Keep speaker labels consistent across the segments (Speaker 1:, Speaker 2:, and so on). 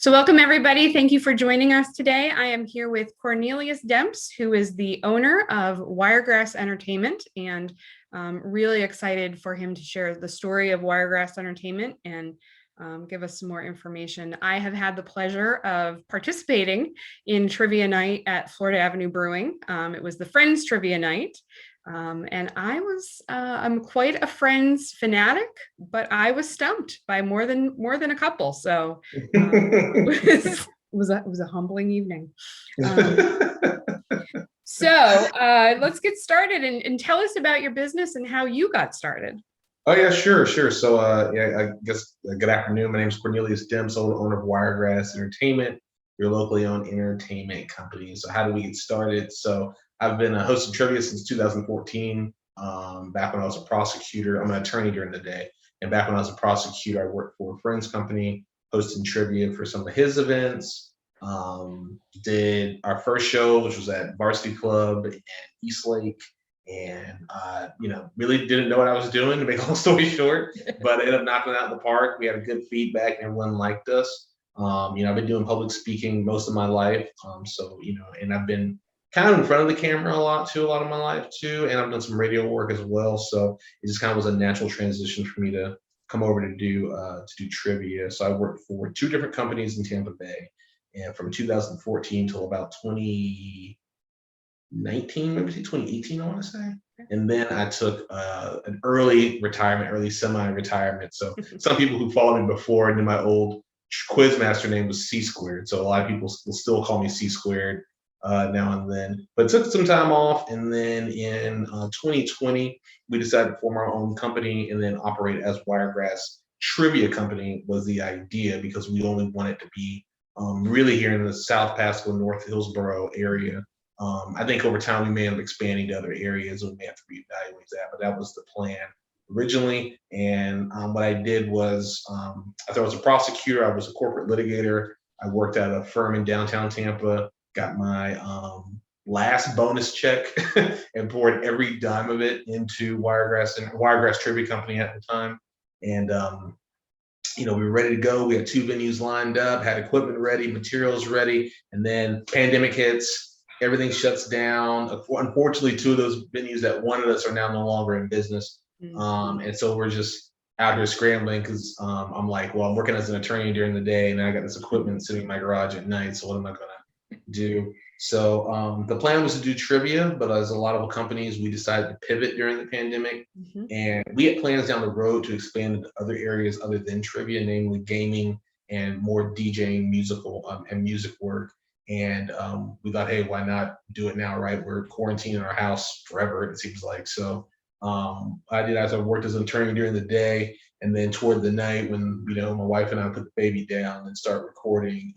Speaker 1: So welcome everybody. Thank you for joining us today. I am here with Cornelius Demps, who is the owner of Wiregrass Entertainment, and really excited for him to share the story of Wiregrass Entertainment and give us some more information. I have had the pleasure of participating in trivia night at Florida Avenue Brewing. It was the Friends Trivia Night. And I'm quite a Friends fanatic, but I was stumped by more than a couple. So it was a humbling evening. So let's get started and tell us about your business and how you got started.
Speaker 2: Oh yeah, sure. So I guess good afternoon. My name is Cornelius Demps, owner of Wiregrass Entertainment, your locally owned entertainment company. So how do we get started? So I've been hosting trivia since 2014. Back when I was a prosecutor, I'm an attorney during the day, and back when I was a prosecutor, I worked for a friend's company, hosting trivia for some of his events. Did our first show, which was at Varsity Club in Eastlake. And really didn't know what I was doing, to make a long story short, but I ended up knocking it out of the park. We had a good feedback and everyone liked us. I've been doing public speaking most of my life. And I've been kind of in front of the camera a lot of my life too. And I've done some radio work as well. So it just kind of was a natural transition for me to come over to do trivia. So I worked for two different companies in Tampa Bay, and from 2014 till about 2019, maybe 2018, I want to say. And then I took an early semi-retirement. So some people who followed me before knew my old quizmaster name was C Squared. So a lot of people will still call me C Squared now and then. But took some time off, and then in 2020, we decided to form our own company and then operate as Wiregrass Trivia Company was the idea, because we only wanted to be really here in the South Pasco, North Hillsborough area. I think over time we may end up expanding to other areas, and we may have to reevaluate that, but that was the plan originally. And what I did was, after I was a prosecutor, I was a corporate litigator. I worked at a firm in downtown Tampa, got my last bonus check and poured every dime of it into Wiregrass Trivia Company at the time. And we were ready to go. We had two venues lined up, had equipment ready, materials ready, and then pandemic hits. Everything shuts down. Unfortunately, two of those venues that wanted us are now no longer in business. And so we're just out here scrambling, because I'm like, well, I'm working as an attorney during the day, and I got this equipment sitting in my garage at night. So what am I going to do? So the plan was to do trivia, but as a lot of companies, we decided to pivot during the pandemic. And we had plans down the road to expand into other areas other than trivia, namely gaming and more DJing, music work. And we thought, hey, why not do it now, right? We're quarantined in our house forever, it seems like. So I did, as I worked as an attorney during the day, and then toward the night, when my wife and I put the baby down and start recording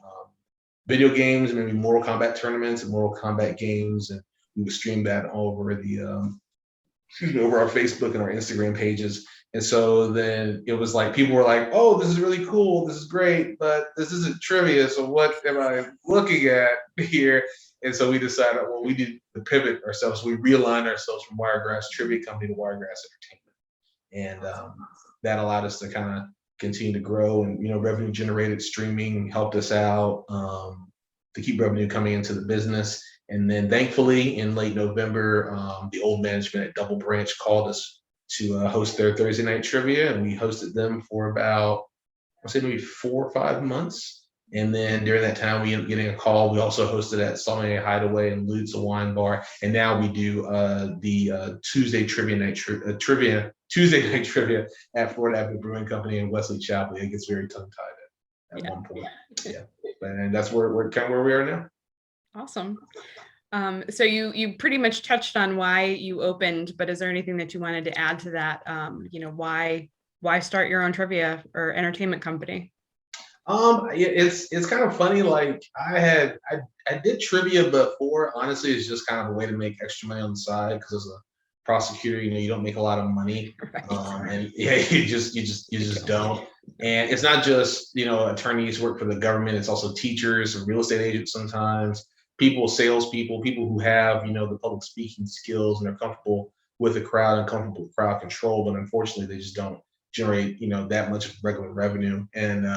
Speaker 2: video games, maybe Mortal Kombat tournaments and Mortal Kombat games, and we would stream that all over over our Facebook and our Instagram pages. And so then it was like, people were like, oh, this is really cool, this is great, but this isn't trivia, so what am I looking at here? And so we decided, well, we need to pivot ourselves. We realigned ourselves from Wiregrass Trivia Company to Wiregrass Entertainment. And that allowed us to kind of continue to grow, and revenue generated streaming helped us out to keep revenue coming into the business. And then thankfully in late November, the old management at Double Branch called us to host their Thursday night trivia, and we hosted them for about, I'd say maybe 4 or 5 months. And then during that time, we ended up getting a call. We also hosted at Sommelier Hideaway and Lutz, a wine bar. And now we do the Tuesday night trivia at Florida Avenue Brewing Company in Wesley Chapel. It gets very tongue-tied at one point. Yeah. And that's we're kind of where we are now.
Speaker 1: Awesome. So you pretty much touched on why you opened, but is there anything that you wanted to add to that? Why start your own trivia or entertainment company?
Speaker 2: It's kind of funny. Like I did trivia before. Honestly, it's just kind of a way to make extra money on the side, because as a prosecutor, you don't make a lot of money, right. And yeah, you just don't. And it's not just attorneys work for the government. It's also teachers and real estate agents sometimes. Salespeople, people who have the public speaking skills and are comfortable with the crowd and comfortable with crowd control, but unfortunately they just don't generate that much regular revenue. And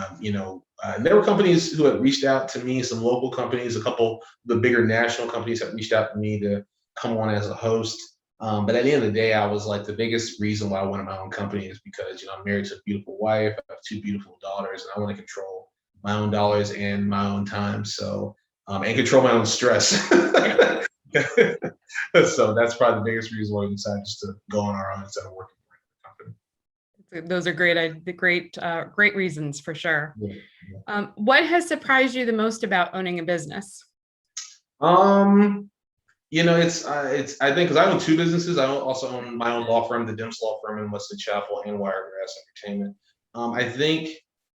Speaker 2: and there were companies who had reached out to me, some local companies, a couple of the bigger national companies have reached out to me to come on as a host. But at the end of the day, I was like, the biggest reason why I wanted my own company is because, I'm married to a beautiful wife, I have two beautiful daughters, and I want to control my own dollars and my own time. So, and control my own stress. So that's probably the biggest reason why we decided just to go on our own instead of working for a company.
Speaker 1: Those are great reasons for sure.
Speaker 2: Yeah.
Speaker 1: What has surprised you the most about owning a business?
Speaker 2: It's I think because I own two businesses. I also own my own law firm, the Demps Law Firm in Wesley Chapel, and Wiregrass Entertainment. I think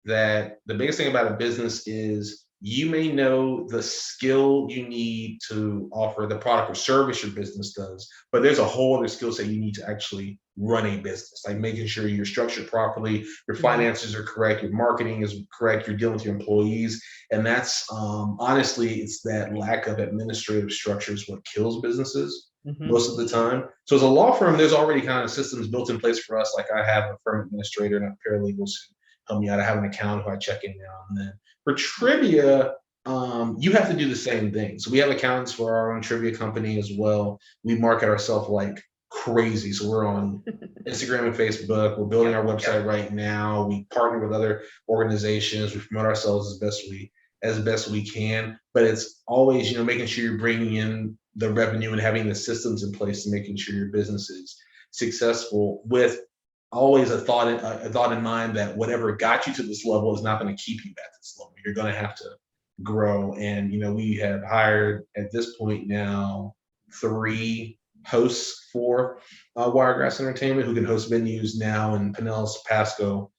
Speaker 2: that the biggest thing about a business is you may know the skill you need to offer the product or service your business does, but there's a whole other skill set you need to actually run a business, like making sure you're structured properly, your finances are correct, your marketing is correct, you're dealing with your employees. And that's honestly, it's that lack of administrative structure is what kills businesses most of the time. So as a law firm, there's already kind of systems built in place for us. Like I have a firm administrator and a paralegals who help me out. I have an accountant who I check in now and then. For trivia, you have to do the same thing. So we have accountants for our own trivia company as well. We market ourselves like crazy. So we're on Instagram and Facebook. We're building our website right now. We partner with other organizations. We promote ourselves as best we can. But it's always, making sure you're bringing in the revenue and having the systems in place to making sure your business is successful, with always a thought in mind that whatever got you to this level is not going to keep you at this level. You're going to have to grow. And we have hired at this point now 3 hosts for Wiregrass Entertainment who can host venues now in Pinellas, Pasco,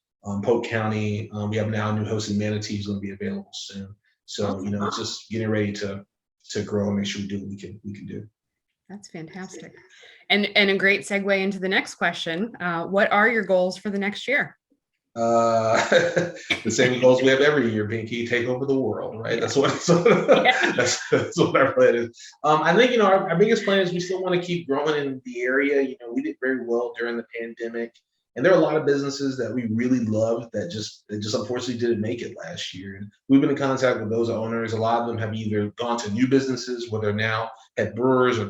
Speaker 2: Polk County. We have now a new host in Manatee who's going to be available soon. So it's just getting ready to grow and make sure we do what we can do.
Speaker 1: That's fantastic. And a great segue into the next question. What are your goals for the next year?
Speaker 2: The same goals we have every year, Pinky, take over the world, right? That's what that's what our plan is. I think our biggest plan is we still want to keep growing in the area. We did very well during the pandemic, and there are a lot of businesses that we really loved that just unfortunately didn't make it last year. And we've been in contact with those owners. A lot of them have either gone to new businesses where they're now head brewers, or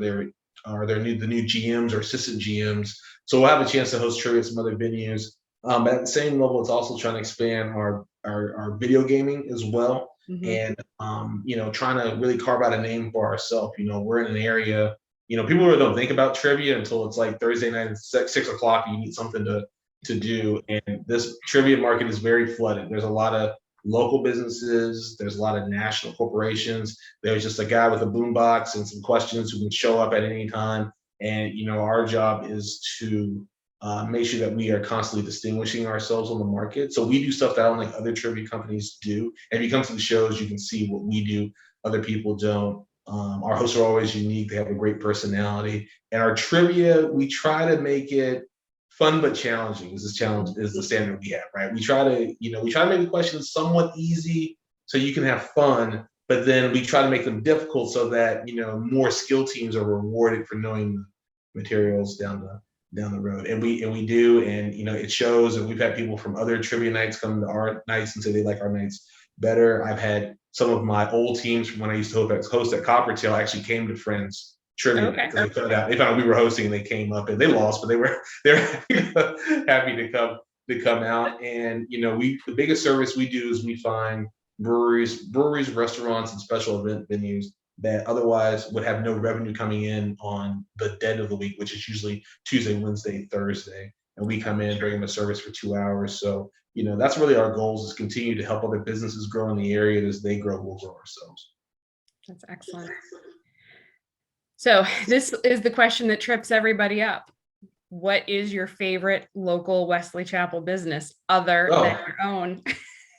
Speaker 2: they're the new GMs or assistant GMs. So we'll have a chance to host trivia at some other venues. But at the same level, it's also trying to expand our video gaming as well. And, trying to really carve out a name for ourselves. We're in an area, people really don't think about trivia until it's like Thursday night at 6 o'clock. You need something to do. And this trivia market is very flooded. There's a lot of local businesses. There's a lot of national corporations. There's just a guy with a boombox and some questions who can show up at any time. And, our job is to make sure that we are constantly distinguishing ourselves on the market. So we do stuff that I don't think other trivia companies do. And if you come to the shows, you can see what we do. Other people don't. Our hosts are always unique. They have a great personality. And our trivia, we try to make it fun but challenging. Is the standard we have, right? We try to make the questions somewhat easy so you can have fun, but then we try to make them difficult so that more skill teams are rewarded for knowing the materials down the road. And we do, and it shows. And we've had people from other trivia nights come to our nights and say they like our nights better. I've had some of my old teams from when I used to host at Coppertail actually came to Friends trivia because they found out we were hosting, and they came up and they lost, but they're happy to come out. And the biggest service we do is we find breweries, restaurants, and special event venues that otherwise would have no revenue coming in on the dead of the week, which is usually Tuesday, Wednesday, Thursday. And we come in, bring them a service for 2 hours. So, that's really our goals, is continue to help other businesses grow in the area. As they grow, we'll grow ourselves.
Speaker 1: That's excellent. So this is the question that trips everybody up. What is your favorite local Wesley Chapel business other than your own?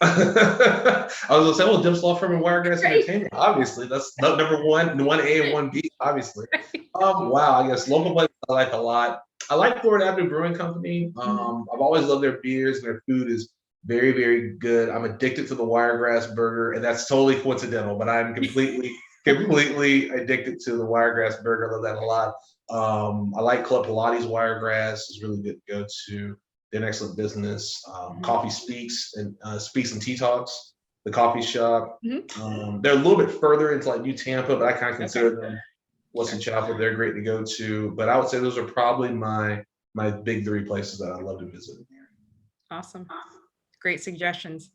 Speaker 2: I was gonna say, well, Demps Law Firm and Wiregrass Entertainment. Obviously, that's number 1A and 1B. Obviously, wow. I guess local places I like a lot. I like Florida Avenue Brewing Company. I've always loved their beers, and their food is very, very good. I'm addicted to the Wiregrass burger, and that's totally coincidental. But I'm completely addicted to the Wiregrass burger. I love that a lot. I like Club Pilates. Wiregrass is really good to go to. They're an excellent business. Coffee Speaks and Tea Talks the coffee shop.
Speaker 1: Mhm.
Speaker 2: They're a little bit further into like New Tampa, but I kind of consider
Speaker 1: Okay.
Speaker 2: them Wesley Chapel. They're great to go to, but I would say those are probably my big three places that I love to visit.
Speaker 1: Awesome. Great suggestions.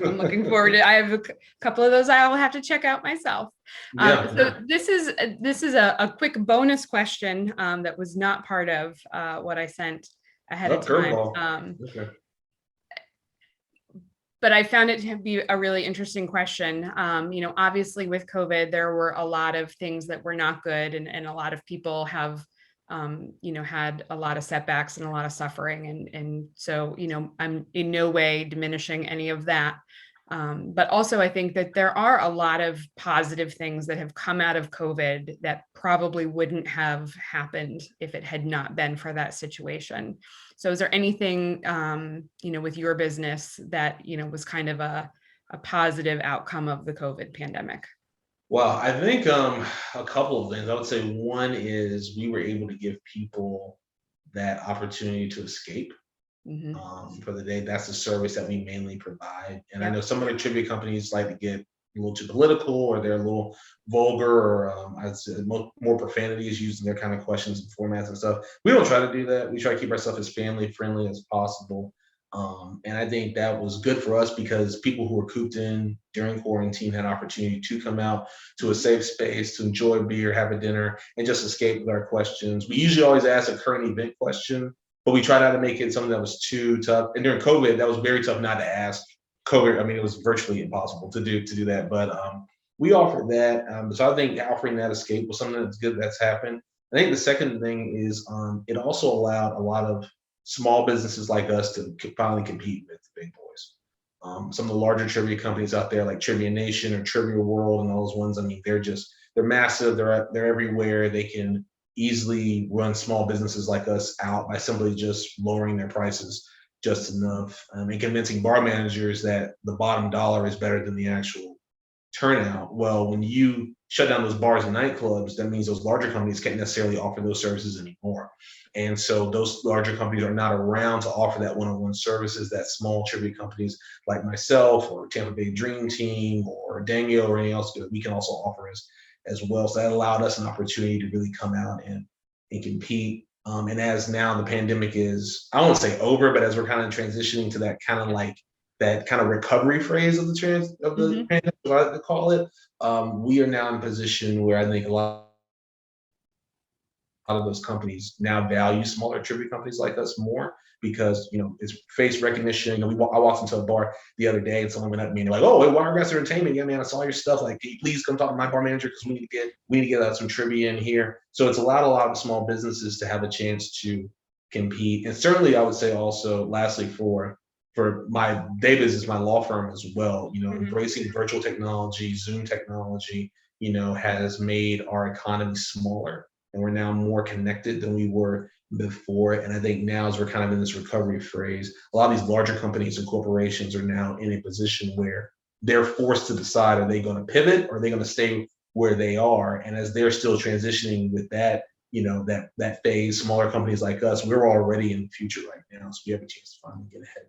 Speaker 1: I'm looking forward to. I have a couple of those I will have to check out myself.
Speaker 2: Yeah.
Speaker 1: So this is a quick bonus question that was not part of what I sent ahead of time.
Speaker 2: Okay.
Speaker 1: But I found it to be a really interesting question. Obviously with COVID, there were a lot of things that were not good, and a lot of people have, had a lot of setbacks and a lot of suffering. And so, I'm in no way diminishing any of that. But also I think that there are a lot of positive things that have come out of COVID that probably wouldn't have happened if it had not been for that situation. So is there anything, with your business that, was kind of a positive outcome of the COVID pandemic?
Speaker 2: Well, I think a couple of things. I would say one is we were able to give people that opportunity to escape
Speaker 1: Hmm.
Speaker 2: for the day. That's the service that we mainly provide. And I
Speaker 1: Yeah.
Speaker 2: know some of the trivia companies like to get a little too political, or they're a little vulgar, or I'd say more profanity is used in their kind of questions and formats and stuff. We don't try to do that. We try to keep ourselves as family friendly as possible. And I think that was good for us because people who were cooped in during quarantine had opportunity to come out to a safe space to enjoy beer, have a dinner, and just escape with our questions. We usually always ask a current event question, but we tried not to make it something that was too tough. And during COVID, that was very tough not to ask. COVID, I mean, it was virtually impossible to do that. But we offered that. So I think offering that escape was something that's good that's happened. I think the second thing is it also allowed a lot of small businesses like us to finally compete with the big boys. Some of the larger trivia companies out there, like Trivia Nation or Trivia World, and those ones. I mean, they're massive. They're everywhere. They can easily run small businesses like us out by simply just lowering their prices just enough, and convincing bar managers that the bottom dollar is better than the actual turnout. Well, when you shut down those bars and nightclubs, that means those larger companies can't necessarily offer those services anymore. And so those larger companies are not around to offer that one-on-one services that small trivia companies like myself or Tampa Bay Dream Team or Daniel or anything else that we can also offer as well. So that allowed us an opportunity to really come out and compete. And as now the pandemic is, I won't say over, but as we're kind of transitioning to that kind of like that kind of recovery phase of the
Speaker 1: Hmm.
Speaker 2: pandemic, what I like to call it, we are now in a position where I think a lot of those companies now value smaller trivia companies like us more because it's face recognition. I walked into a bar the other day and someone went up to me and they're like, "Oh, hey, Wiregrass Entertainment, yeah, man, I saw your stuff. Like, can you please come talk to my bar manager because we need to get some trivia in here." So it's allowed a lot of small businesses to have a chance to compete, and certainly I would say also, lastly, for my day business, my law firm as well,
Speaker 1: Hmm.
Speaker 2: embracing virtual technology, Zoom technology, has made our economy smaller, and we're now more connected than we were before. And I think now, as we're kind of in this recovery phase, a lot of these larger companies and corporations are now in a position where they're forced to decide, are they going to pivot or are they going to stay where they are? And as they're still transitioning with that, that phase, smaller companies like us, we're already in the future right now. So we have a chance to finally get ahead.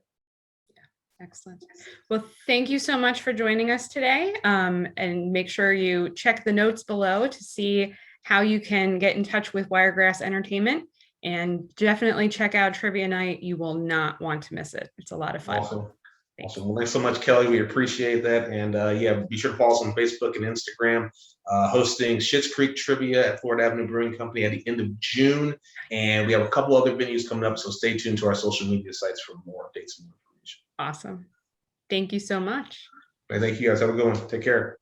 Speaker 1: Excellent. Well, thank you so much for joining us today. And make sure you check the notes below to see how you can get in touch with Wiregrass Entertainment, and definitely check out Trivia Night. You will not want to miss it. It's a lot of fun.
Speaker 2: Awesome.
Speaker 1: Thanks.
Speaker 2: Awesome. Well, thanks so much, Kelly. We appreciate that. And yeah, be sure to follow us on Facebook and Instagram. Hosting Schitt's Creek Trivia at Florida Avenue Brewing Company at the end of June. And we have a couple other venues coming up. So stay tuned to our social media sites for more updates and more information.
Speaker 1: Awesome. Thank you so much.
Speaker 2: Thank you guys. Have a good one. Take care.